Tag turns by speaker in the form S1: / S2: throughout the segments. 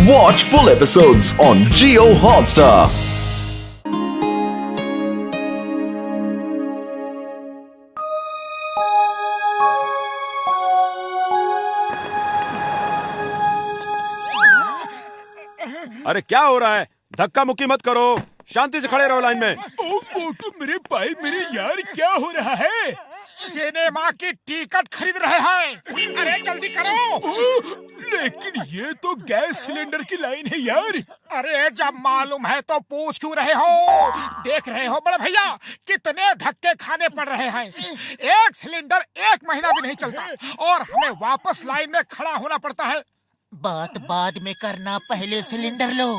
S1: Watch full episodes on Jio Hotstar.
S2: अरे क्या हो रहा है? धक्का मुक्की मत करो, शांति से खड़े रहो लाइन में।
S3: ओ मोटू मेरे भाई मेरे यार, क्या हो रहा है?
S4: सिनेमा की टिकट खरीद रहे हैं। अरे जल्दी करो।
S3: लेकिन ये तो गैस सिलेंडर की लाइन है यार।
S4: अरे जब मालूम है तो पूछ क्यों रहे हो? देख रहे हो बड़े भैया कितने धक्के खाने पड़ रहे हैं। एक सिलेंडर 1 महीना भी नहीं चलता और हमें वापस लाइन में खड़ा होना पड़ता है।
S5: बात बाद में करना, पहले सिलेंडर लो।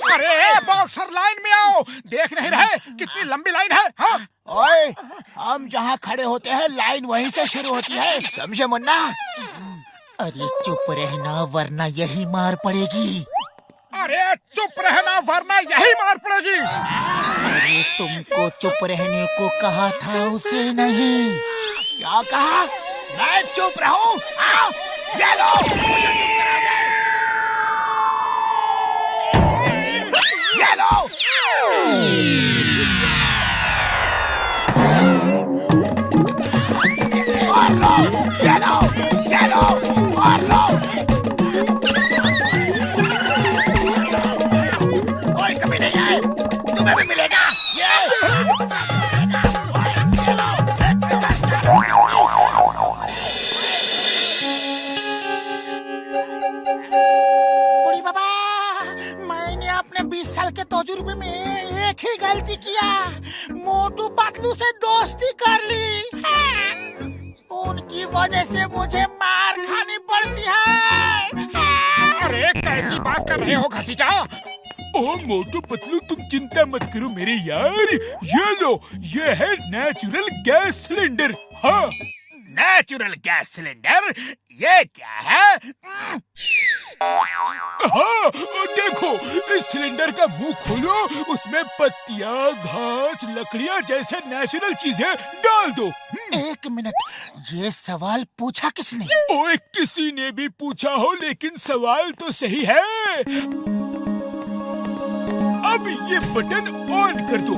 S4: अरे बॉक्सर लाइन में आओ, देख नहीं रहे कितनी लंबी लाइन है? हाँ?
S5: ओए, हम जहाँ खड़े होते हैं लाइन वहीं से शुरू होती है, समझे मुन्ना? अरे चुप रहना वरना यही मार पड़ेगी।
S4: अरे चुप रहना वरना यही मार पड़ेगी।
S5: अरे तुमको चुप रहने को कहा था, उसे नहीं। क्या कहा? मैं चुप रहूं? आओ, ये लो। ये लो। और लो, ये लो, ये लो, और लो। कोई कभी नहीं आए, तुम्हें भी मिलेगा। बूढ़ी बाबा, मैंने अपने 20 साल के तजुर्बे में एक ही गलती किया, मोटू पतलू से दोस्ती कर ली। उनकी वजह से मुझे मार खानी पड़ती है।
S4: अरे कैसी बात कर रहे हो घसीटा?
S3: ओ मोटू पतलू, तुम चिंता मत करो मेरे यार। ये लो, ये है नेचुरल गैस सिलेंडर। हाँ,
S4: नेचुरल गैस सिलेंडर? ये क्या है?
S3: हाँ, देखो, इस सिलेंडर का मुंह खोलो, उसमें पत्तियाँ, घास, लकड़ियाँ जैसे नेचुरल चीजें डाल दो।
S5: एक मिनट, ये सवाल पूछा किसने?
S3: ओए, किसी ने भी पूछा हो, लेकिन सवाल तो सही है। अब ये बटन ऑन कर दो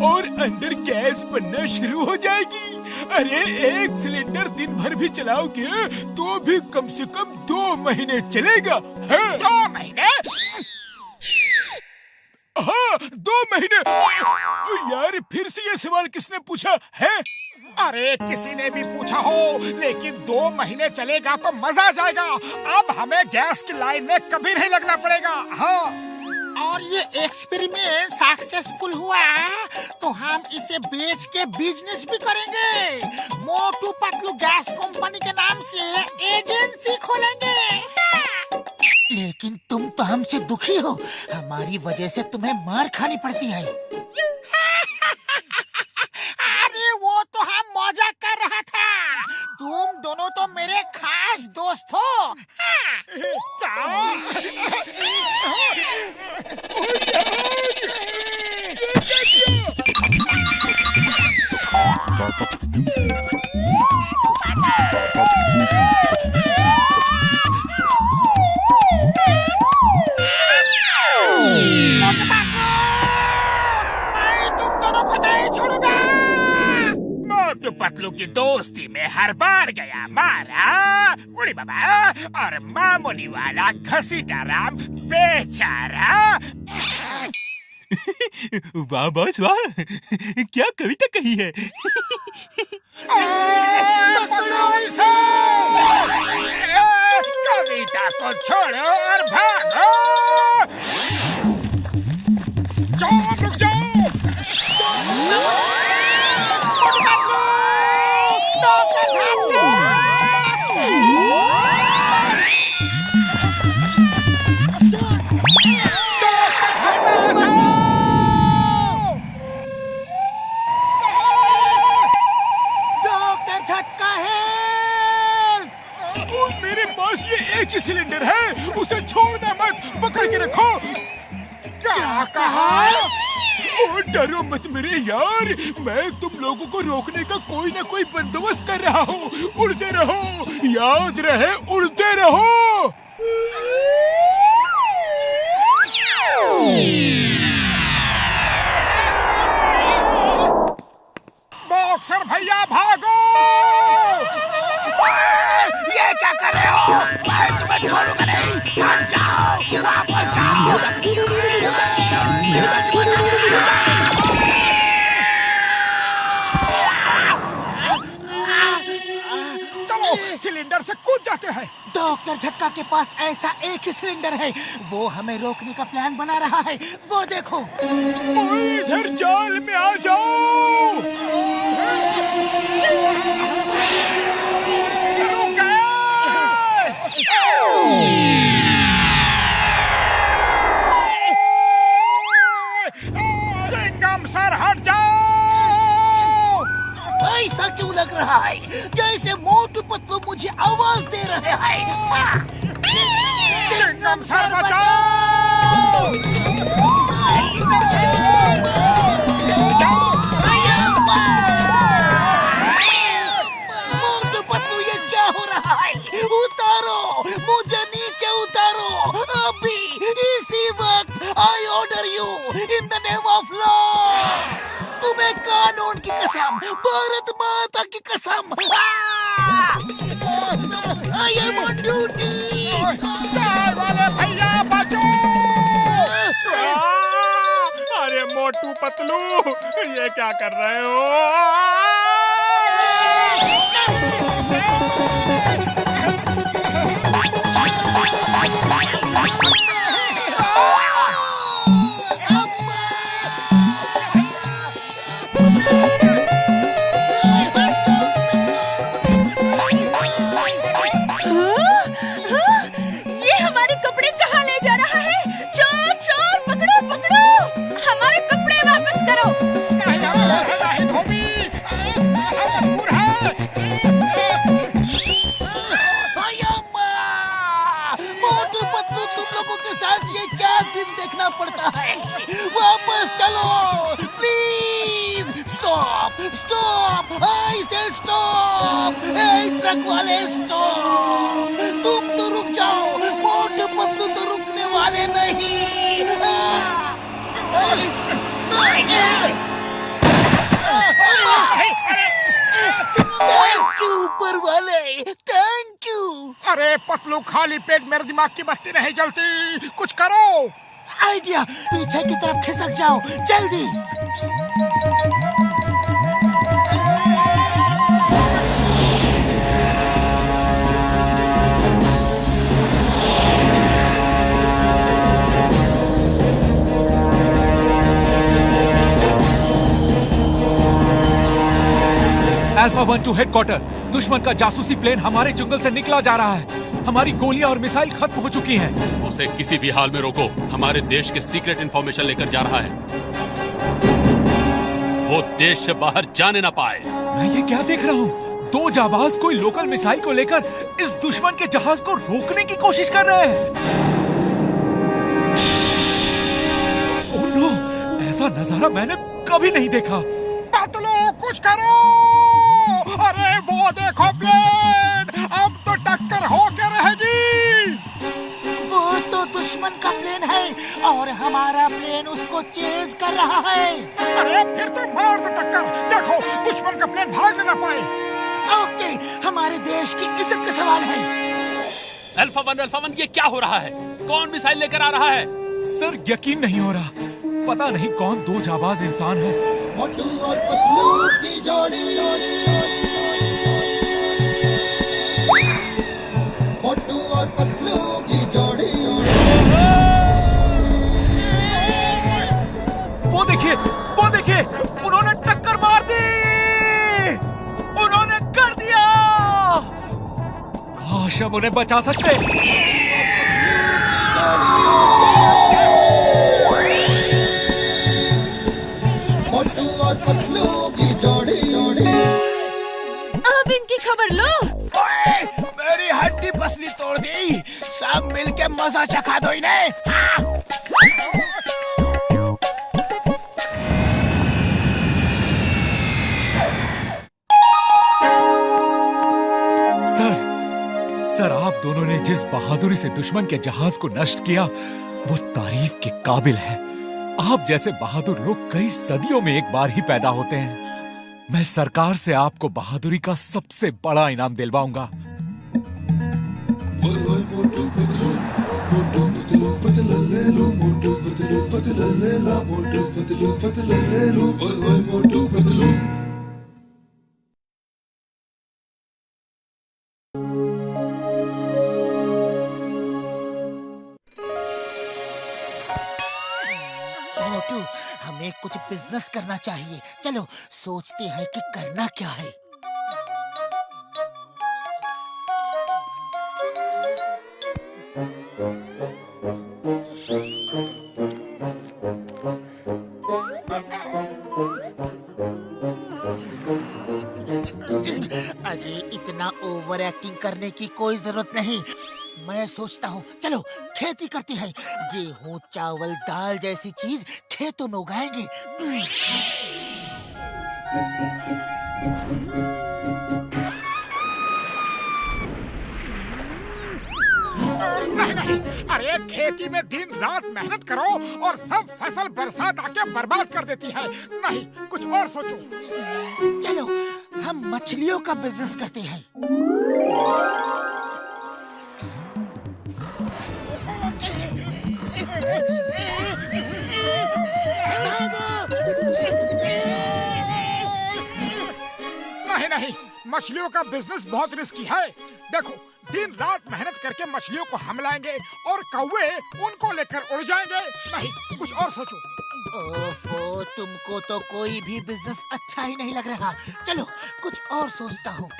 S3: और अंदर गैस बनना शुरू हो जाएगी। अरे एक सिलेंडर दिन भर भी चलाओगे तो भी कम से कम 2 महीने चलेगा। हाँ?
S4: 2 महीने?
S3: हाँ, 2 महीने। यार फिर से ये सवाल किसने पूछा है?
S4: अरे किसी ने भी पूछा हो, लेकिन 2 महीने चलेगा तो मजा आ जाएगा। अब हमें गैस की लाइन में कभी नहीं लगना पड़ेगा। हाँ,
S5: और ये एक्सपेरिमेंट सक्सेसफुल हुआ तो हम इसे बेच के बिजनेस भी करेंगे। मोटू पतलू गैस कंपनी के नाम से एजेंसी खोलेंगे। लेकिन तुम तो हमसे दुखी हो, हमारी वजह से तुम्हें मार खानी पड़ती है। अरे वो तो हम मजाक कर रहा था, तुम दोनों तो मेरे खास दोस्त हो। मैं तुम दोनों को नहीं छोड़ूंगा।
S4: मोटू पतलू की दोस्ती में हर बार गया मारा बूढ़ी बाबा, और मामूली वाला घसीटा राम बेचारा।
S3: वाह बॉस वाह, क्या कविता कही है।
S4: पकड़ो इसे! कविता को छोड़ो और भागो। जाओ, रुक जाओ।
S3: ये एक ही सिलेंडर है, उसे छोड़ना मत, पकड़ के रखो।
S4: क्या कहा?
S3: ओ डरो मत मेरे यार, मैं तुम लोगों को रोकने का कोई ना कोई बंदोबस्त कर रहा हूँ। उड़ते रहो, याद रहे उड़ते रहो।
S4: बॉक्सर भैया भागो!
S5: ये क्या कर रहे हो? मैं तुम्हें छोड़ूंगा नहीं। हट जाओ, वापस आओ।
S4: चलो सिलेंडर से कूद जाते हैं।
S5: डॉक्टर झटका के पास ऐसा एक ही सिलेंडर है, वो हमें रोकने का प्लान बना रहा है। वो देखो।
S3: इधर जाल में आ जाओ।
S4: चिंगम सर हट जाओ!
S5: ऐसा क्यों लग रहा है जैसे मोटू पतलू मुझे आवाज दे रहे हैं?
S4: चिंगम सर बचाओ!
S5: मोटू पतलू ये क्या हो रहा है? उतारो मुझे, नीचे उतारो अभी, इसी वक्त। I order you in the name of law. तुम्हें कानून की कसम, भारत माता की कसम। I am on duty.
S4: चाय वाले भैया बचो!
S2: अरे मोटू पतलू, ये क्या कर रहे हो?
S5: पड़ता है। वापस चलो प्लीज। स्टॉप स्टॉप, आई से स्टॉप। ट्रक वाले स्टॉप, तुम तो रुक जाओ। मोटू पतलू तो रुकने वाले नहीं। थैंक यू ऊपर वाले, थैंक यू।
S4: अरे पतलू, खाली पेट मेरे दिमाग की बत्ती नहीं जलती, कुछ करो।
S5: आइडिया, पीछे की तरफ खिसक जाओ जल्दी।
S6: Alpha 1 to headquarter. दुश्मन का जासूसी प्लेन हमारे जंगल से निकला जा रहा है। हमारी गोलियां और मिसाइल खत्म हो चुकी हैं।
S7: उसे किसी भी हाल में रोको, हमारे देश के सीक्रेट इंफॉर्मेशन लेकर जा रहा है। वो देश से बाहर जाने ना पाए।
S6: मैं ये क्या देख रहा हूँ? दो जाबाज कोई लोकल मिसाइल को लेकर इस दुश्मन के जहाज को रोकने की कोशिश कर रहे हैं। ओह नो, ऐसा नजारा मैंने कभी नहीं देखा।
S4: पतलू, कुछ करो। अरे वो देखो प्लेन, अब तो टक्कर होके रहेगी।
S5: वो तो दुश्मन का प्लेन है और हमारा प्लेन उसको चेज कर रहा है।
S4: अरे फिर तो मार दो टक्कर। देखो दुश्मन का प्लेन भागने ना पाए।
S5: ओके, हमारे देश की इज्जत का सवाल है।
S7: अल्फा वन, ये क्या हो रहा है? कौन मिसाइल लेकर आ रहा है?
S6: सर, यकीन नहीं हो रहा। पता नहीं कौन दो जाबाज इंसान है।
S5: मोटू और पतलू की जोड़ी, मोटू और पतलू की जोड़ी।
S6: वो देखिए, उन्होंने टक्कर मार दी। उन्होंने कर दिया। काश हम उन्हें बचा सकते।
S5: मोटू और पतलू की जोड़ी।
S8: अब इनकी खबर लो।
S5: ओए, मेरी हड्डी पसली तोड़ दी। सब मिलके मजा चखा दो इन्हें।
S6: आप दोनों ने जिस बहादुरी से दुश्मन के जहाज को नष्ट किया वो तारीफ के काबिल है। आप जैसे बहादुर लोग कई सदियों में एक बार ही पैदा होते हैं। मैं सरकार से आपको बहादुरी का सबसे बड़ा इनाम दिलवाऊंगा।
S5: मोटू, हमें कुछ बिजनेस करना चाहिए। चलो सोचते हैं कि करना क्या है। अरे इतना ओवर एक्टिंग करने की कोई जरूरत नहीं। मैं सोचता हूँ चलो खेती करते हैं। गेहूं, चावल, दाल जैसी चीज खेतों में उगाएंगे।
S4: नहीं नहीं, अरे खेती में दिन रात मेहनत करो और सब फसल बरसात आके बर्बाद कर देती है। नहीं, कुछ और सोचो।
S5: चलो हम मछलियों का बिजनेस करते हैं।
S4: नहीं नहीं, मछलियों का बिजनेस बहुत रिस्की है। देखो, दिन रात मेहनत करके मछलियों को हम लाएंगे और कौवे उनको लेकर उड़ जाएंगे। नहीं, कुछ और सोचो।
S5: ओफो, तुमको तो कोई भी बिजनेस अच्छा ही नहीं लग रहा। चलो कुछ और सोचता हूँ।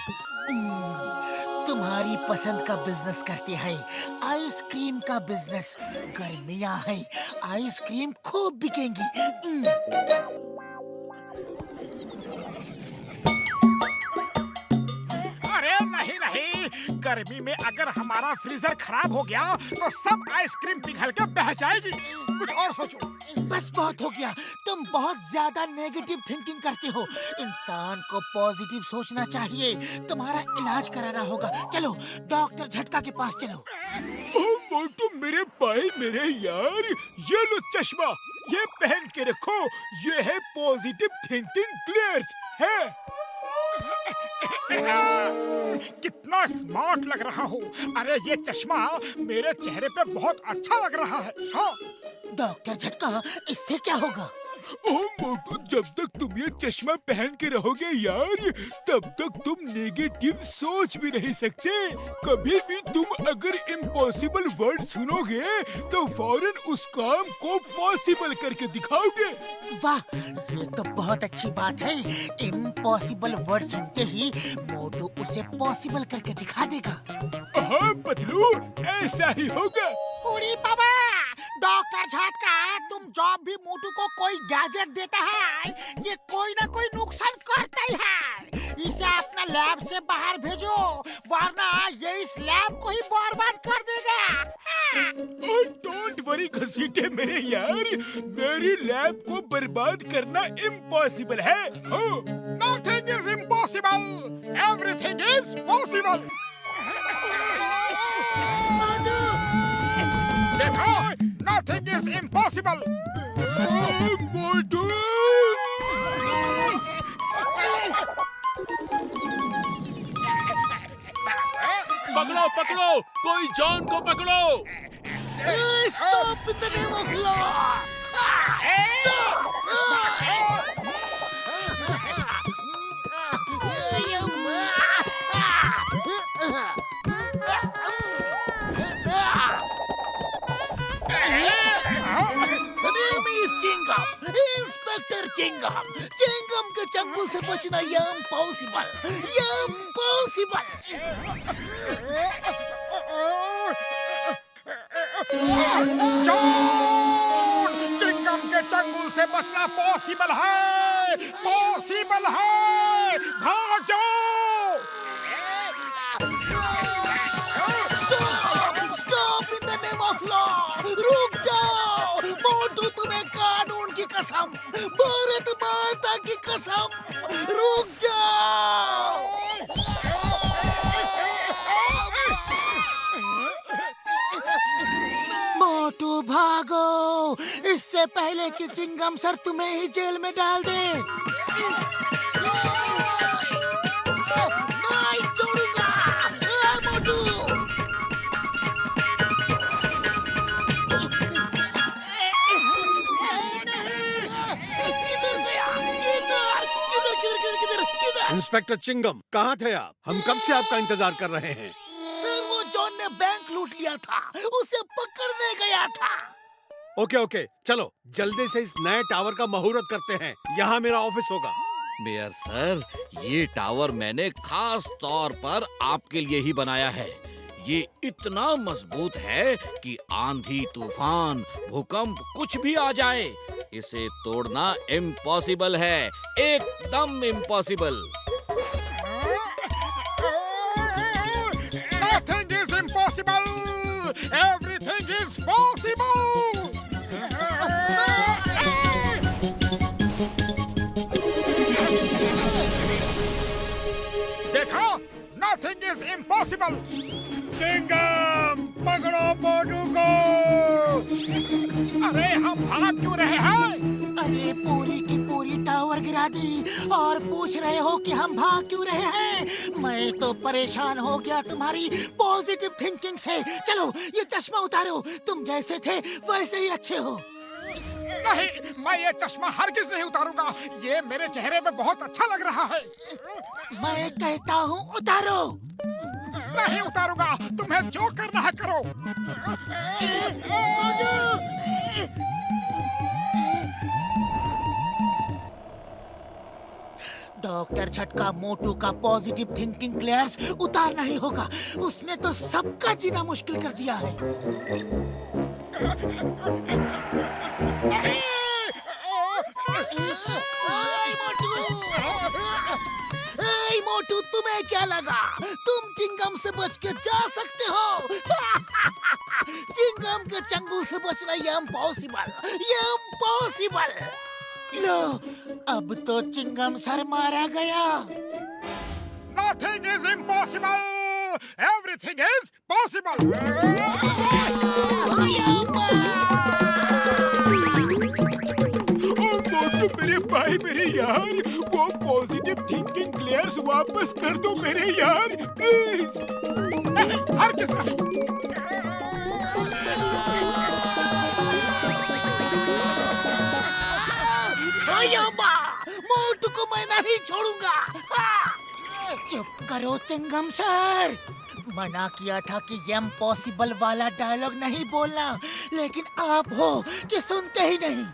S5: तुम्हारी पसंद का बिजनेस करते हैं, आइसक्रीम का बिजनेस। गर्मियाँ हैं, आइसक्रीम खूब बिकेंगी।
S4: नहीं नहीं, गर्मी में अगर हमारा फ्रीजर खराब हो गया तो सब आइसक्रीम पिघल के बह जाएगी। कुछ और सोचो।
S5: बस बहुत हो गया। तुम बहुत ज्यादा नेगेटिव थिंकिंग करते हो। इंसान को पॉजिटिव सोचना चाहिए। तुम्हारा इलाज कराना होगा। चलो डॉक्टर झटका के पास चलो।
S3: ओह मोटू मेरे भाई, मेरे यार, ये लो चश्मा, ये पहन के रखो। ये है पॉजिटिव थिंकिंग ग्लेयर्स है।
S4: कितना स्मार्ट लग रहा हो। अरे ये चश्मा मेरे चेहरे पे बहुत अच्छा लग रहा है। हाँ
S5: डॉक्टर झटका, इससे क्या होगा?
S3: ओह मोटू, जब तक तुम ये चश्मा पहन के रहोगे यार, तब तक तुम नेगेटिव सोच भी नहीं सकते। कभी भी तुम अगर इम्पॉसिबल वर्ड सुनोगे तो फौरन उस काम को पॉसिबल करके दिखाओगे।
S5: वाह, ये तो बहुत अच्छी बात है। इम्पॉसिबल वर्ड सुनते ही मोटू उसे पॉसिबल करके दिखा देगा।
S3: हाँ पतलू, ऐसा ही होगा।
S5: उड़ी बाबा, डॉक्टर झटका, तुम जब भी मोटू को कोई गैजेट देता है ये कोई ना कोई नुकसान करता ही है। इसे अपना लैब से बाहर भेजो, वरना ये इस लैब को ही बर्बाद कर देगा।
S3: डोंट वरी घसीटे मेरे यार, मेरी लैब को बर्बाद करना इम्पॉसिबल है।
S4: Nothing is impossible. Everything is possible. देखो, nothing is impossible.
S3: मोटू,
S7: पकड़ो पकड़ो, कोई जॉन को पकड़ो।
S5: Stop in the name of law. Inspector Chingum, Chingum के चंगुल से बचना इम्पॉसिबल, इम्पॉसिबल।
S4: जॉन, चिंगम के चंगुल से बचना पॉसिबल है, पॉसिबल है। भाग जाओ।
S5: Stop, stop in the name of law. रुक जाओ। मोटू, तुम्हें कानून की कसम, भारत माता की कसम, रुक जाओ। इससे पहले कि चिंगम सर तुम्हें ही जेल में डाल दे। नहीं छोड़ूंगा मोटू।
S8: इंस्पेक्टर चिंगम, कहाँ थे आप? हम कब से आपका इंतजार कर रहे हैं।
S5: सर वो जॉन ने बैंक लूट लिया था, उसे पकड़ने गया था।
S8: ओके, चलो जल्दी से इस नए टावर का मुहूर्त करते हैं। यहाँ मेरा ऑफिस होगा।
S7: मेयर सर, ये टावर मैंने खास तौर पर आपके लिए ही बनाया है। ये इतना मजबूत है कि आंधी, तूफान, भूकंप कुछ भी आ जाए, इसे तोड़ना इम्पॉसिबल है, एकदम impossible.
S4: Nothing is impossible. Everything is possible. देखा? Nothing is impossible.
S3: चिंगम, पकड़ो मोटू को।
S4: अरे हम भाग क्यों रहे हैं?
S5: अरे पूरी की पूरी टावर गिरा दी और पूछ रहे हो कि हम भाग क्यों रहे हैं। मैं तो परेशान हो गया तुम्हारी पॉजिटिव थिंकिंग से। चलो ये चश्मा उतारो, तुम जैसे थे वैसे ही अच्छे हो।
S4: नहीं, मैं ये चश्मा हरगिज नहीं उतारूंगा। ये मेरे चेहरे पे बहुत अच्छा लग रहा है।
S5: मैं कहता हूँ उतारो।
S4: नहीं उतारूंगा, तुम्हें जो करना है करो।
S5: डॉक्टर झटका मोटू का पॉजिटिव थिंकिंग क्लियर्स उतारना ही होगा। उसने तो सबका जीना मुश्किल कर दिया है। मोटू, तुम्हें क्या लगा तुम चिंगम से बच के जा सकते हो? चिंगम के चंगुल से बचना ये इम्पॉसिबल। लो, अब तो चिंगम सर मारा गया।
S4: Nothing is impossible. Everything is possible.
S3: मोटू मेरे भाई, मेरे यार, वो पॉजिटिव थिंकिंग क्लियर्स वापस कर दो मेरे यार, प्लीज।
S4: नहीं, हरगिज नहीं।
S5: मोटू को मैं नहीं छोड़ूंगा। चुप करो चिंगम सर। मना किया था कि ये इम्पॉसिबल वाला डायलॉग नहीं बोलना, लेकिन आप हो कि सुनते ही नहीं।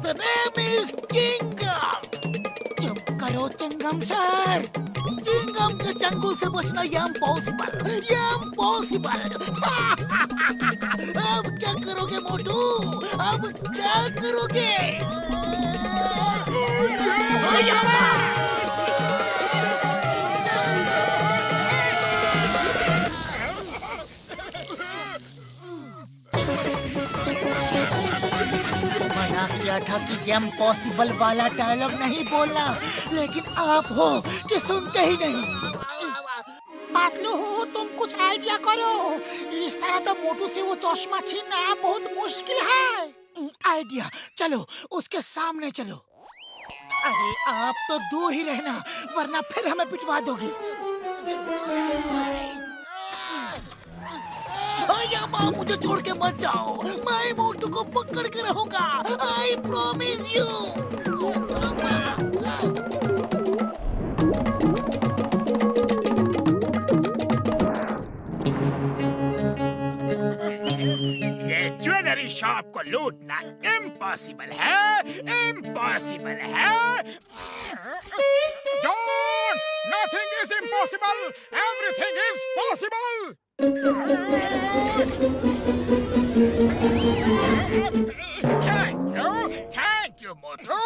S5: The name is Chingam. चुप करो चिंगम सर। चिंगम के चंगुल से बचना ये इम्पॉसिबल। अब क्या करोगे मोटू? अब क्या करोगे? मना किया था कि ये इम्पॉसिबल वाला डायलॉग नहीं बोलना, लेकिन आप हो कि सुनते ही नहीं। पातलू हो, तुम कुछ आइडिया करो। इस तरह तो मोटू से वो चश्मा छीनना बहुत मुश्किल है। आइडिया, चलो उसके सामने चलो। अरे आप तो दूर ही रहना, वरना फिर हमें पिटवा दोगे। माँ, मुझे छोड़ के मत जाओ। मैं मोटू को पकड़ के रहूंगा। I promise you.
S4: ये ज्वेलरी शॉप को लूटना इम्पॉसिबल है। Don't! Nothing is impossible. Everything is possible. Thank you, मोटू।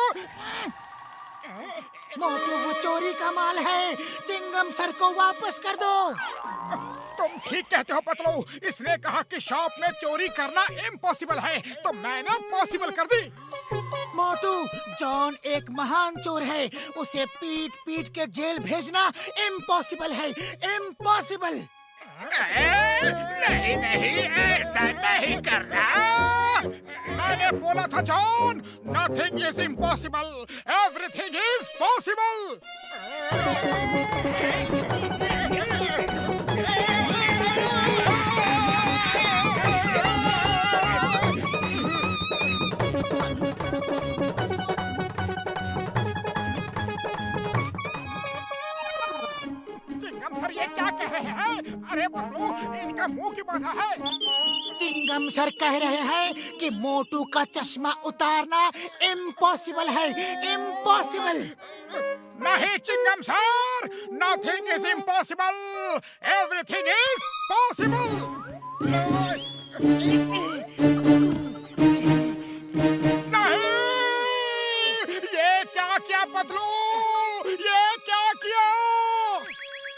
S5: मोटू, वो चोरी का माल है। चिंगम सर को वापस कर दो।
S4: तुम ठीक कहते हो पतलू। इसने कहा कि शॉप में चोरी करना इम्पॉसिबल है, तो मैंने पॉसिबल कर दी।
S5: मोटू, जॉन एक महान चोर है। उसे पीट पीट के जेल भेजना इम्पॉसिबल है, इम्पॉसिबल।
S4: नहीं नहीं, ऐसा नहीं करना। मैंने बोला था John, nothing is impossible, everything is possible. Chingum sir ये क्या कह रहे हैं? अरे पतलू, इनका मुंह क्यों बांधा है?
S5: चिंगम सर कह रहे हैं कि मोटू का चश्मा उतारना इम्पॉसिबल है, इम्पॉसिबल।
S4: नहीं Chingum sir, nothing is impossible, everything is possible. नहीं, ये क्या किया पतलू, ये क्या किया?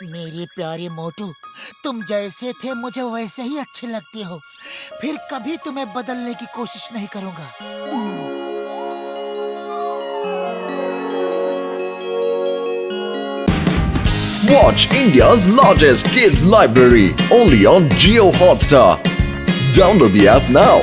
S5: मेरे प्यारे मोटू, तुम जैसे थे मुझे वैसे ही अच्छे लगते हो। फिर कभी तुम्हें बदलने की कोशिश नहीं करूंगा।
S1: Watch India's largest kids library only on Jio Hotstar. Download the app now.